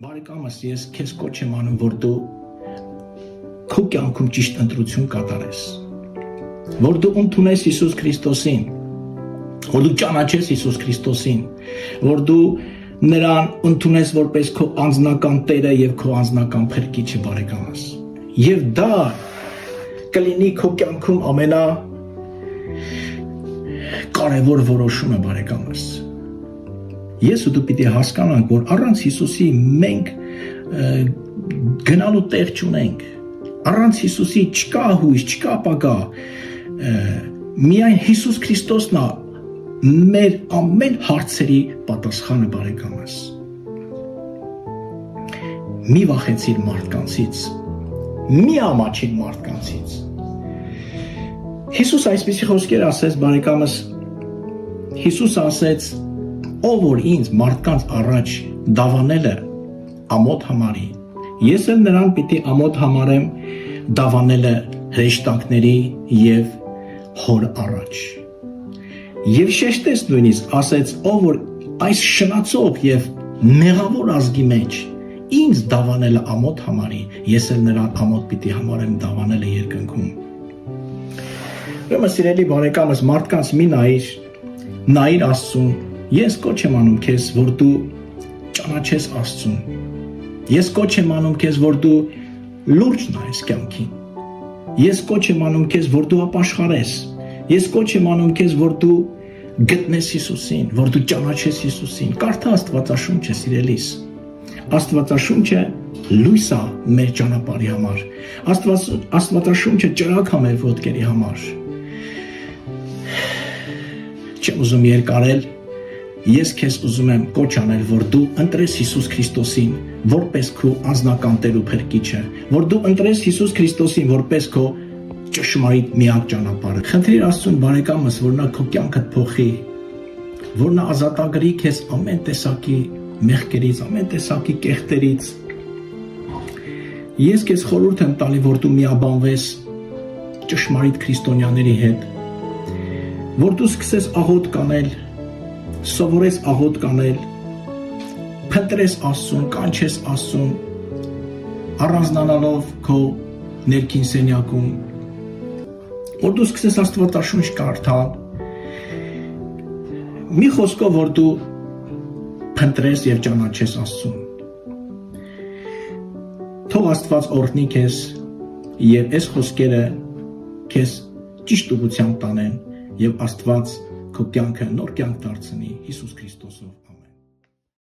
Բարեկամս, ես քեզ կոչ եմ անում, որ դու քո կյանքում ճիշտ ընտրություն կատարես, որ դու ընդունես Հիսուս Քրիստոսին, որ դու ճանաչես Հիսուս Քրիստոսին, որ դու նրան ընդունես որպես քո անձնական Տերը եւ քո անձնական Փրկիչը, բարեկամս։ Եվ դա կլինի քո կյանքում ամենա կարևոր որոշումը, բարեկամս։ Ես ու դու պիտի հասկանանք, որ առանց Հիսուսի մենք գնալու տեղ չունենք, առանց Հիսուսի չկա հույս, չկա ապագա, միայն Հիսուս Քրիստոսն է մեր ամեն հարցերի պատասխանը, բարեկամս։ Մի վախեցիր մարդկանցից, մի ամաչիր մարդկանցից։ Հիսուս այսպիսի խոսքեր ասեց, բարեկամս, Հիսուս ասեց, ով որ ինձ մարդկանց առաջ դավանել է ամոթ համարի, ես էլ նրան պիտի ամոթ համարեմ դավանելը հրեշտակների եւ հոր առաջ։ Եվ շեշտեց նույնիսկ, ասեց, ով որ այս շնացող եւ մեղավոր ազգի մեջ ինձ դավանելը ամոթ համարի, ես էլ նրան ամոթ պիտի համարեմ դավանելը երկնքում։ Ուրեմն սիրելի բարեկամս, մարդկանց մի նայիր Աստծուն։ Ես կոչ եմ անում քեզ, որ դու ճանաչես Աստծուն։ Ես կոչ եմ անում քեզ, որ դու լուրջ նայես կյանքին։ Ես կոչ եմ անում քեզ, որ դու ապաշխարես։ Ես կոչ եմ անում քեզ, որ դու գտնես Հիսուսին, որ դու ճանաչես Հիսուսին։ Կարդա Աստվածաշունչը, սիրելիս։ Աստվածաշունչը լույս է մեր ճանապարհի համար։ Աստվածաշունչը ճրագ է մեր ոտքերի համար։ Չեմ ուզում երկարել, ես քեզ ուզում եմ կոչ անել, որ դու ընտրես Հիսուս Քրիստոսին որպես քո անձնական Տեր ու Փրկիչը, որ դու ընտրես Հիսուս Քրիստոսին որպես քո ճշմարիտ միակ ճանապարհը։ Խնդրիր Աստծուն, բարեկամս, որ նա քո կյանքդ փոխի, որ նա ազատագրի քեզ ամեն տեսակի մեղքերից, ամեն տեսակի կեղտերից։ Ես քեզ խորհուրդ եմ տալի, որ դու միաբանվես ճշմարիտ քրիստոնյաների հետ, որ դու սկսես աղոթ կանել, սովորես աղոթ կանել, փնտրես Աստծուն, կանչես Աստծուն, առանձնանալով քո ներքին սենյակում, որ դու սկսես Աստվածաշունչ կարդալ, մի խոսքով, որ դու փնտրես եւ ճանաչես Աստծուն։ Թող Աստված օրհնի քեզ եւ այս խոսքերը քեզ ճիշտ ուղղությամբ տանեն եւ Աստված քո կյանքը նոր կյանք դարձնի Հիսուս Քրիստոսով։